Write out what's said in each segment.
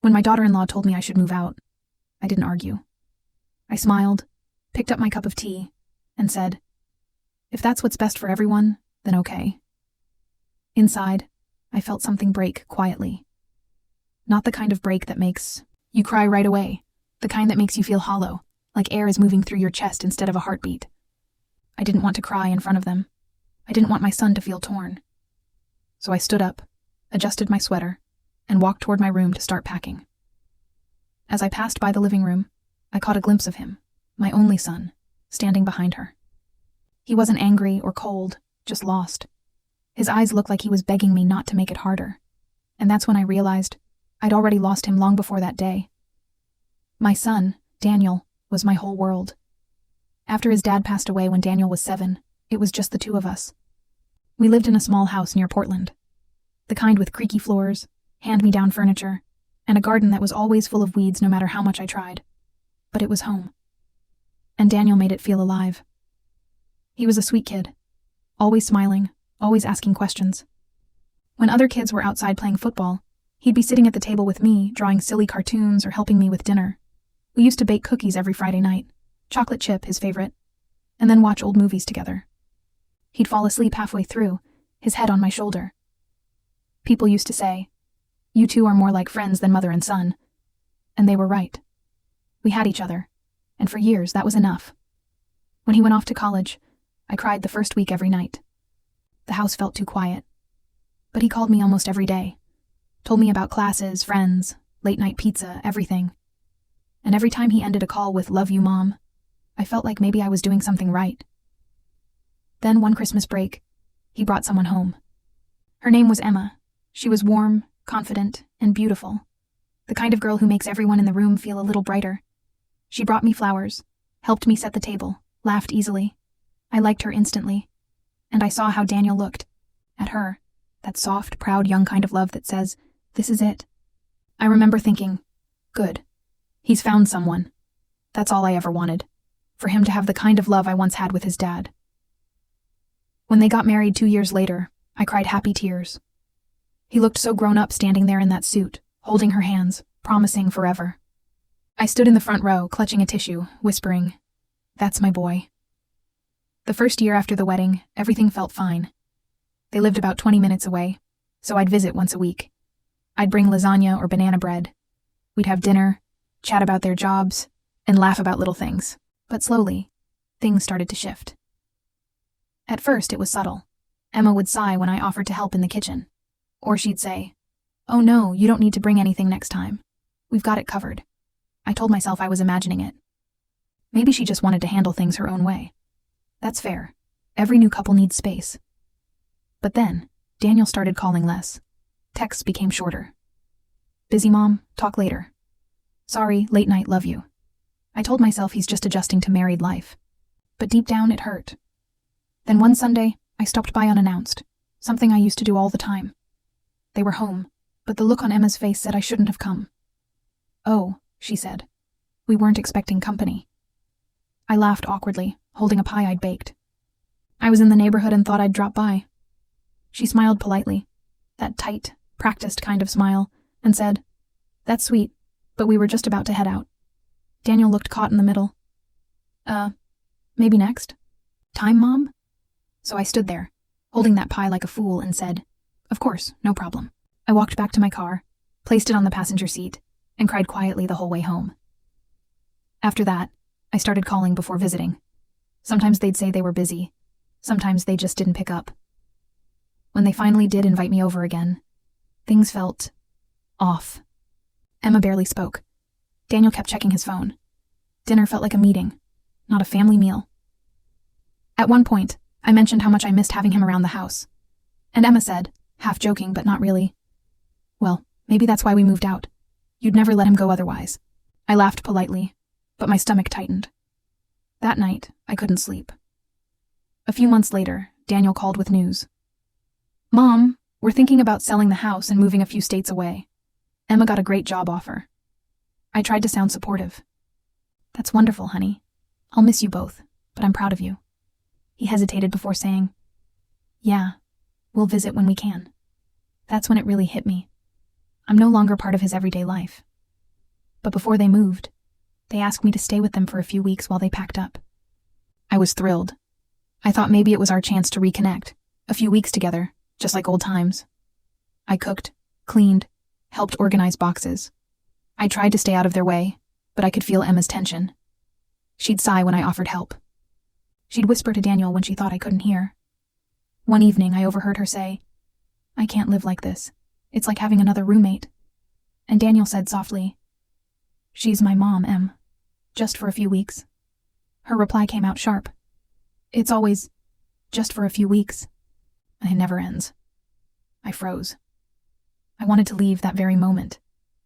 When my daughter-in-law told me I should move out, I didn't argue. I smiled, picked up my cup of tea, and said, "If that's what's best for everyone, then okay." Inside, I felt something break quietly. Not the kind of break that makes you cry right away, the kind that makes you feel hollow, like air is moving through your chest instead of a heartbeat. I didn't want to cry in front of them. I didn't want my son to feel torn. So I stood up, adjusted my sweater, and walked toward my room to start packing. As I passed by the living room, I caught a glimpse of him, my only son, standing behind her. He wasn't angry or cold, just lost. His eyes looked like he was begging me not to make it harder, and that's when I realized I'd already lost him long before that day. My son, Daniel, was my whole world. After his dad passed away when Daniel was 7, it was just the two of us. We lived in a small house near Portland, the kind with creaky floors, hand-me-down furniture, and a garden that was always full of weeds no matter how much I tried. But it was home. And Daniel made it feel alive. He was a sweet kid, always smiling, always asking questions. When other kids were outside playing football, he'd be sitting at the table with me, drawing silly cartoons or helping me with dinner. We used to bake cookies every Friday night, chocolate chip his favorite, and then watch old movies together. He'd fall asleep halfway through, his head on my shoulder. People used to say, "You two are more like friends than mother and son." And they were right. We had each other, and for years that was enough. When he went off to college, I cried the first week every night. The house felt too quiet. But he called me almost every day, told me about classes, friends, late-night pizza, everything. And every time he ended a call with "Love you, Mom," I felt like maybe I was doing something right. Then one Christmas break, he brought someone home. Her name was Emma. She was warm, confident, and beautiful. The kind of girl who makes everyone in the room feel a little brighter. She brought me flowers, helped me set the table, laughed easily. I liked her instantly. And I saw how Daniel looked. At her, that soft, proud, young kind of love that says, "This is it." I remember thinking, good. He's found someone. That's all I ever wanted. For him to have the kind of love I once had with his dad. When they got married 2 years later, I cried happy tears. He looked so grown up standing there in that suit, holding her hands, promising forever. I stood in the front row, clutching a tissue, whispering, "That's my boy." The first year after the wedding, everything felt fine. They lived about 20 minutes away, so I'd visit once a week. I'd bring lasagna or banana bread. We'd have dinner, chat about their jobs, and laugh about little things. But slowly, things started to shift. At first, it was subtle. Emma would sigh when I offered to help in the kitchen. Or she'd say, "Oh no, you don't need to bring anything next time. We've got it covered." I told myself I was imagining it. Maybe she just wanted to handle things her own way. That's fair. Every new couple needs space. But then, Daniel started calling less. Texts became shorter. "Busy, Mom, talk later." "Sorry, late night, love you." I told myself he's just adjusting to married life. But deep down, it hurt. Then one Sunday, I stopped by unannounced, something I used to do all the time. They were home, but the look on Emma's face said I shouldn't have come. "Oh," she said. "We weren't expecting company." I laughed awkwardly, holding a pie I'd baked. "I was in the neighborhood and thought I'd drop by." She smiled politely, that tight, practiced kind of smile, and said, "That's sweet, but we were just about to head out." Daniel looked caught in the middle. Maybe next? Time, Mom?" So I stood there, holding that pie like a fool, and said, "Of course, no problem." I walked back to my car, placed it on the passenger seat, and cried quietly the whole way home. After that, I started calling before visiting. Sometimes they'd say they were busy. Sometimes they just didn't pick up. When they finally did invite me over again, things felt off. Emma barely spoke. Daniel kept checking his phone. Dinner felt like a meeting, not a family meal. At one point, I mentioned how much I missed having him around the house. And Emma said, half joking but not really, "Well, maybe that's why we moved out. You'd never let him go otherwise." I laughed politely, but my stomach tightened. That night, I couldn't sleep. A few months later, Daniel called with news. "Mom, we're thinking about selling the house and moving a few states away. Emma got a great job offer." I tried to sound supportive. "That's wonderful, honey. I'll miss you both, but I'm proud of you." He hesitated before saying, "Yeah, we'll visit when we can." That's when it really hit me. I'm no longer part of his everyday life. But before they moved, they asked me to stay with them for a few weeks while they packed up. I was thrilled. I thought maybe it was our chance to reconnect, a few weeks together, just like old times. I cooked, cleaned, helped organize boxes. I tried to stay out of their way, but I could feel Emma's tension. She'd sigh when I offered help. She'd whisper to Daniel when she thought I couldn't hear. One evening, I overheard her say, "I can't live like this. It's like having another roommate." And Daniel said softly, "She's my mom, Em. Just for a few weeks." Her reply came out sharp. "It's always just for a few weeks, and it never ends." I froze. I wanted to leave that very moment,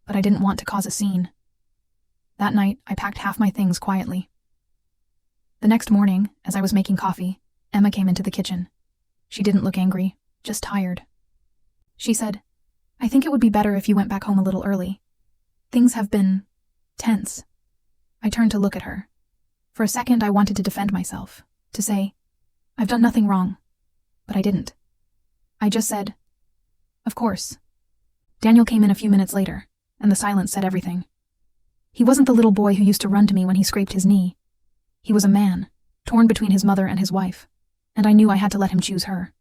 but I didn't want to cause a scene. That night, I packed half my things quietly. The next morning, as I was making coffee, Emma came into the kitchen. She didn't look angry, just tired. She said, "I think it would be better if you went back home a little early. Things have been tense." I turned to look at her. For a second, I wanted to defend myself, to say, "I've done nothing wrong," but I didn't. I just said, "Of course." Daniel came in a few minutes later, and the silence said everything. He wasn't the little boy who used to run to me when he scraped his knee. He was a man, torn between his mother and his wife, and I knew I had to let him choose her.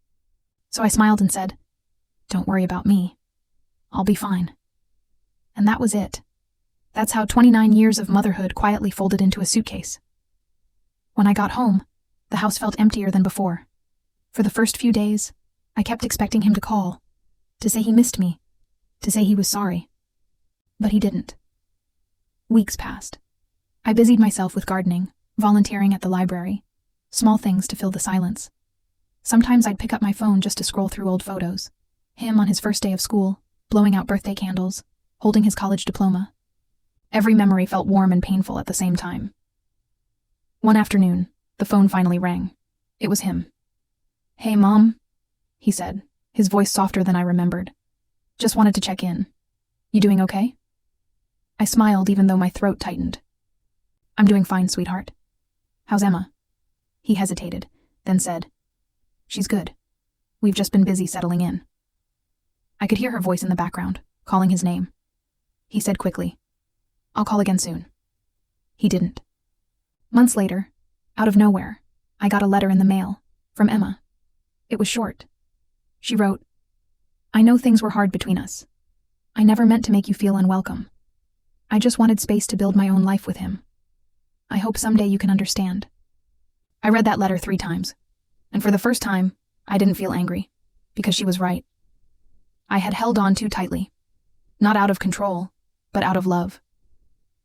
So I smiled and said, "Don't worry about me. I'll be fine." And that was it. That's how 29 years of motherhood quietly folded into a suitcase. When I got home, the house felt emptier than before. For the first few days, I kept expecting him to call, to say he missed me, to say he was sorry. But he didn't. Weeks passed. I busied myself with gardening, volunteering at the library, small things to fill the silence. Sometimes I'd pick up my phone just to scroll through old photos. Him on his first day of school, blowing out birthday candles, holding his college diploma. Every memory felt warm and painful at the same time. One afternoon, the phone finally rang. It was him. "Hey, Mom," he said, his voice softer than I remembered. "Just wanted to check in. You doing okay?" I smiled even though my throat tightened. "I'm doing fine, sweetheart. How's Emma?" He hesitated, then said, "She's good. We've just been busy settling in." I could hear her voice in the background, calling his name. He said quickly, "I'll call again soon." He didn't. Months later, out of nowhere, I got a letter in the mail, from Emma. It was short. She wrote, "I know things were hard between us. I never meant to make you feel unwelcome. I just wanted space to build my own life with him. I hope someday you can understand." I read that letter 3 times, and for the first time, I didn't feel angry, because she was right. I had held on too tightly, not out of control, but out of love.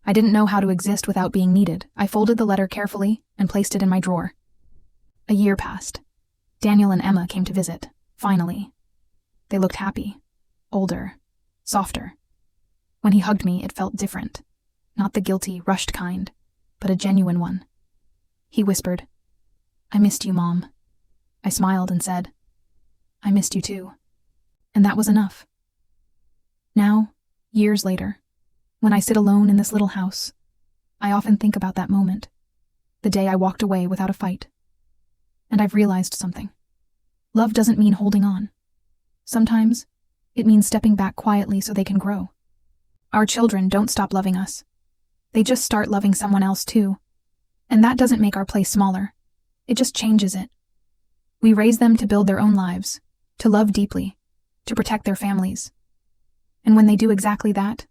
I didn't know how to exist without being needed. I folded the letter carefully and placed it in my drawer. A year passed. Daniel and Emma came to visit, finally. They looked happy, older, softer. When he hugged me, it felt different. Not the guilty, rushed kind, but a genuine one. He whispered, "I missed you, Mom." I smiled and said, "I missed you too." And that was enough. Now, years later, when I sit alone in this little house, I often think about that moment, the day I walked away without a fight. And I've realized something. Love doesn't mean holding on. Sometimes, it means stepping back quietly so they can grow. Our children don't stop loving us. They just start loving someone else too. And that doesn't make our place smaller. It just changes it. We raise them to build their own lives, to love deeply, to protect their families. And when they do exactly that,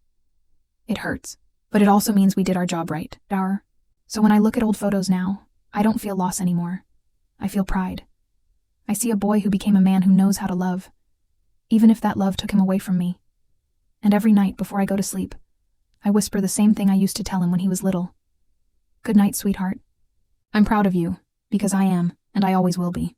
it hurts. But it also means we did our job right. So when I look at old photos now, I don't feel loss anymore. I feel pride. I see a boy who became a man who knows how to love, even if that love took him away from me. And every night before I go to sleep, I whisper the same thing I used to tell him when he was little. "Good night, sweetheart. I'm proud of you, because I am, and I always will be."